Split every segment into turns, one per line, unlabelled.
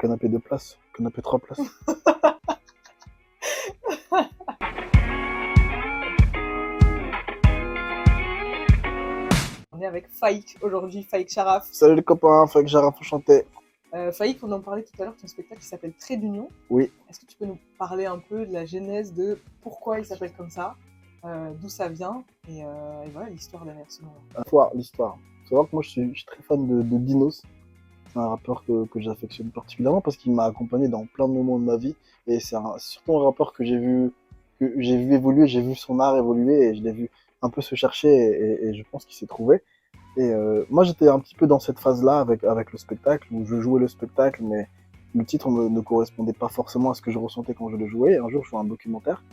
canapé 2 places, canapé 3 places.
On est avec Faïk aujourd'hui, Faïk Sharaf.
Salut les copains, Faïk Sharaf, enchanté.
Faïk, on en parlait tout à l'heure, ton spectacle qui s'appelle Trait d'Union.
Oui.
Est-ce que tu peux nous parler un peu de la genèse de pourquoi il s'appelle comme ça, d'où ça vient, et voilà l'histoire derrière ce nom-là.
L'histoire. Il faut savoir que moi je suis très fan de Dinos. C'est un rappeur que j'affectionne particulièrement parce qu'il m'a accompagné dans plein de moments de ma vie. Et c'est surtout un rappeur que j'ai vu évoluer, j'ai vu son art évoluer et je l'ai vu un peu se chercher et je pense qu'il s'est trouvé. Et moi j'étais un petit peu dans cette phase-là avec le spectacle, où je jouais le spectacle, mais le titre ne correspondait pas forcément à ce que je ressentais quand je le jouais. Et un jour je vois un documentaire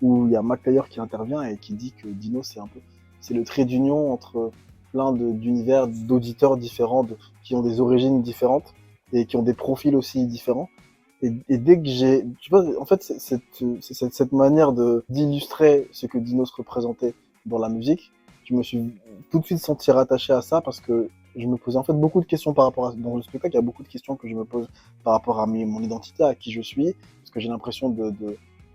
où il y a Mac Taylor qui intervient et qui dit que Dino c'est le trait d'union entre plein d'univers, d'auditeurs différents, qui ont des origines différentes et qui ont des profils aussi différents. Et dès que tu vois, en fait, c'est cette manière d'illustrer ce que Dinos représentait dans la musique, je me suis tout de suite senti rattaché à ça parce que je me posais en fait beaucoup de questions par rapport à, dans le spectacle, il y a beaucoup de questions que je me pose par rapport à mon identité, à qui je suis, parce que j'ai l'impression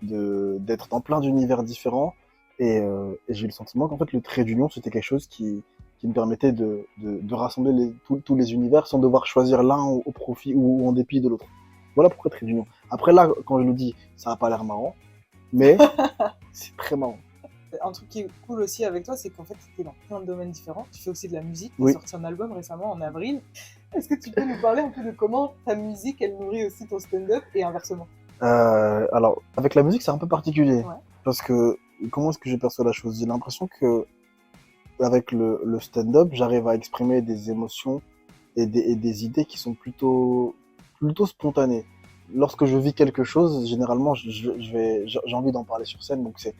d'être dans plein d'univers différents et j'ai eu le sentiment qu'en fait le trait d'union c'était quelque chose qui me permettait de rassembler tous les univers sans devoir choisir l'un au profit ou en dépit de l'autre. Voilà pourquoi trait d'union. Après là, quand je le dis, ça n'a pas l'air marrant, mais c'est très marrant.
Un truc qui est cool aussi avec toi, c'est qu'en fait, tu es dans plein de domaines différents. Tu fais aussi de la musique, tu as
Oui.
sorti un album récemment en avril. Est-ce que tu peux nous parler un peu de comment ta musique, elle nourrit aussi ton stand-up et inversement?
Alors, avec la musique, c'est un peu particulier.
Ouais.
Parce que, comment est-ce que je perçois la chose? J'ai l'impression que, avec le stand-up, j'arrive à exprimer des émotions et des idées qui sont plutôt spontanées. Lorsque je vis quelque chose, généralement, j'ai envie d'en parler sur scène, donc c'est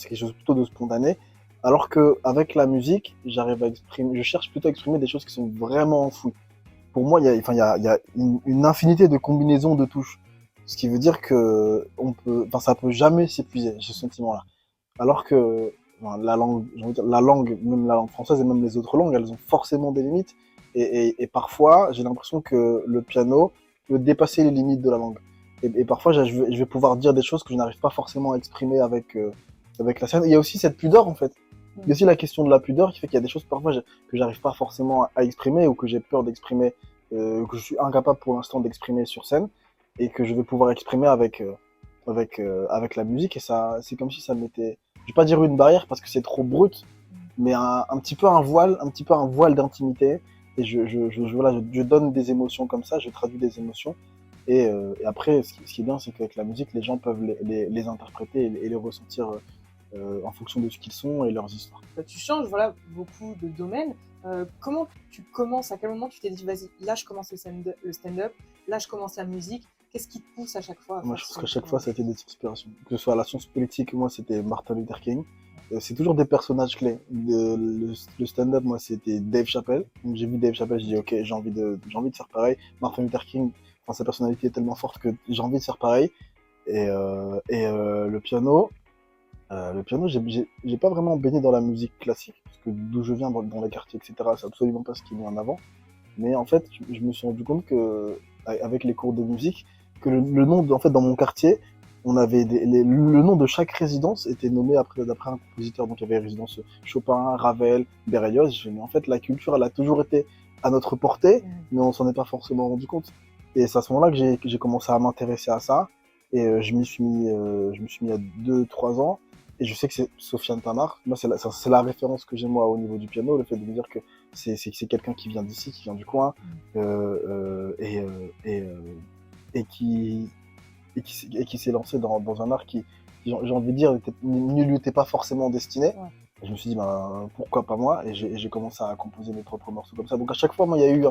quelque chose plutôt de spontané. Alors que avec la musique, je cherche plutôt à exprimer des choses qui sont vraiment enfouies. Pour moi, il y a une infinité de combinaisons de touches. Ce qui veut dire que ça peut jamais s'épuiser, ce sentiment-là. Alors que la langue, j'ai envie de dire, même la langue française et même les autres langues, elles ont forcément des limites. Et parfois, j'ai l'impression que le piano peut dépasser les limites de la langue. Et parfois, je vais pouvoir dire des choses que je n'arrive pas forcément à exprimer avec la scène. Il y a aussi cette pudeur, en fait. Il y a aussi la question de la pudeur qui fait qu'il y a des choses parfois que j'arrive pas forcément à exprimer ou que j'ai peur d'exprimer, que je suis incapable pour l'instant d'exprimer sur scène et que je vais pouvoir exprimer avec la musique. Et ça, c'est comme si ça m'était, je vais pas dire une barrière parce que c'est trop brut, mais un petit peu un voile d'intimité. Et je donne des émotions comme ça, je traduis des émotions. Et après, ce qui est bien, c'est qu'avec la musique, les gens peuvent les interpréter et les ressentir en fonction de ce qu'ils sont et leurs histoires.
Tu changes beaucoup de domaines. Comment tu commences? À quel moment tu t'es dit, vas-y, là je commence le stand-up, là je commence la musique? Qu'est-ce qui te pousse à chaque fois à
Moi,
faire
je pense qu'à chaque fois, ça a été des inspirations. Que ce soit la science politique, moi, c'était Martin Luther King. C'est toujours des personnages clés. Le stand-up, moi, c'était Dave Chappelle. Donc, j'ai vu Dave Chappelle, j'ai dit, ok, j'ai envie de faire pareil. Martin Luther King, sa personnalité est tellement forte que j'ai envie de faire pareil. Et le piano, j'ai pas vraiment baigné dans la musique classique, parce que d'où je viens, dans les quartiers, etc., c'est absolument pas ce qui est mis en avant. Mais en fait, je me suis rendu compte que, avec les cours de musique, que le nom, en fait, dans mon quartier, on avait le nom de chaque résidence était nommé d'après un compositeur. Donc il y avait résidence Chopin, Ravel, Berlioz. Mais en fait, la culture, elle a toujours été à notre portée, mais on s'en est pas forcément rendu compte. Et c'est à ce moment-là que j'ai commencé à m'intéresser à ça. Et je m'y suis mis il y a 2-3 ans. Et je sais que c'est Sofiane Tamar. Moi, c'est la référence que j'ai moi au niveau du piano, le fait de me dire que c'est quelqu'un qui vient d'ici, qui vient du coin, et qui s'est lancé dans un art qui j'ai envie de dire, ne lui était pas forcément destiné.
Ouais.
Et je me suis dit, pourquoi pas moi? Et j'ai commencé à composer mes propres morceaux comme ça. Donc à chaque fois, moi, il y a eu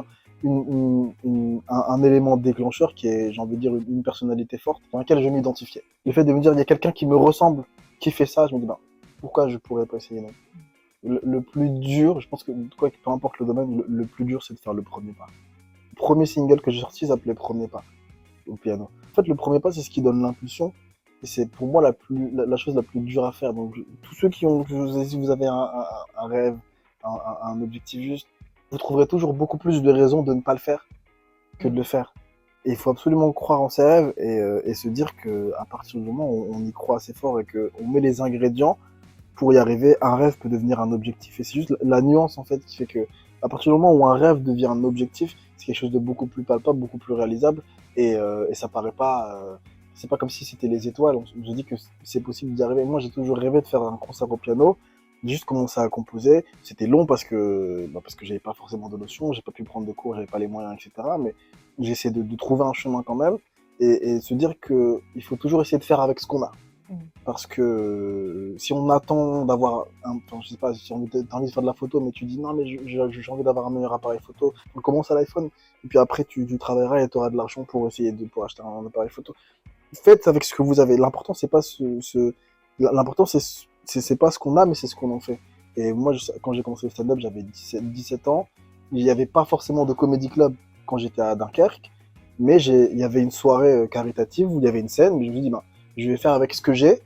un élément déclencheur qui est, j'ai envie de dire, une personnalité forte dans laquelle je m'identifiais. Le fait de me dire, il y a quelqu'un qui me ressemble, qui fait ça, je me dis, pourquoi je pourrais pas essayer, non? Le plus dur, je pense que peu importe le domaine, le plus dur, c'est de faire le premier pas. Le premier single que j'ai sorti s'appelait Premier pas au piano. En fait, le premier pas, c'est ce qui donne l'impulsion. Et c'est pour moi la chose la plus dure à faire. Donc, tous ceux si vous avez un rêve, un objectif juste, vous trouverez toujours beaucoup plus de raisons de ne pas le faire que de le faire. Et il faut absolument croire en ses rêves et se dire que à partir du moment où on y croit assez fort et qu'on met les ingrédients pour y arriver, un rêve peut devenir un objectif. Et c'est juste la nuance en fait qui fait que à partir du moment où un rêve devient un objectif, c'est quelque chose de beaucoup plus palpable, beaucoup plus réalisable et ça paraît pas. C'est pas comme si c'était les étoiles. On se dit que c'est possible d'y arriver. Moi, j'ai toujours rêvé de faire un concert au piano. J'ai juste commencé à composer. C'était long parce que j'avais pas forcément de notions, j'ai pas pu prendre de cours, j'avais pas les moyens, etc. Mais j'ai essayé de trouver un chemin quand même et se dire que il faut toujours essayer de faire avec ce qu'on a.
Mm.
Parce que si on attend d'avoir enfin, je sais pas, si t'as envie de faire de la photo, mais tu dis non, mais j'ai envie d'avoir un meilleur appareil photo, on commence à l'iPhone, et puis après tu travailleras et tu auras de l'argent pour pour acheter un appareil photo. Faites avec ce que vous avez. L'important, c'est pas l'important, c'est pas ce qu'on a, mais c'est ce qu'on en fait. Et moi, quand j'ai commencé le stand-up, j'avais 17 ans. Il n'y avait pas forcément de comédie club quand j'étais à Dunkerque, mais il y avait une soirée caritative où il y avait une scène, mais je me suis dit, ben, je vais faire avec ce que j'ai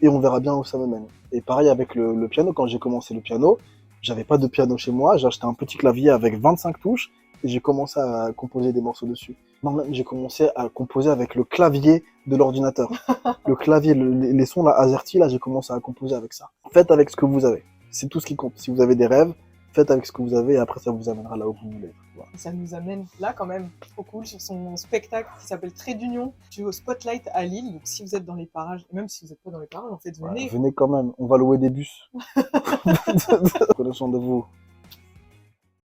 et on verra bien où ça me mène. Et pareil avec le piano, quand j'ai commencé le piano, j'avais pas de piano chez moi, j'ai acheté un petit clavier avec 25 touches et j'ai commencé à composer des morceaux dessus. Non, même j'ai commencé à composer avec le clavier de l'ordinateur. Le clavier, les sons là, AZERTY, là, j'ai commencé à composer avec ça. Faites avec ce que vous avez. C'est tout ce qui compte. Si vous avez des rêves, faites avec ce que vous avez et après ça vous amènera là où vous voulez. Voilà.
Et ça nous amène là quand même, trop cool, sur son spectacle qui s'appelle Trait d'Union. Tu es au Spotlight à Lille, donc si vous êtes dans les parages, et même si vous n'êtes pas dans les parages, en fait, venez.
Ouais, venez quand même, on va louer des bus. Prenez soin de vous.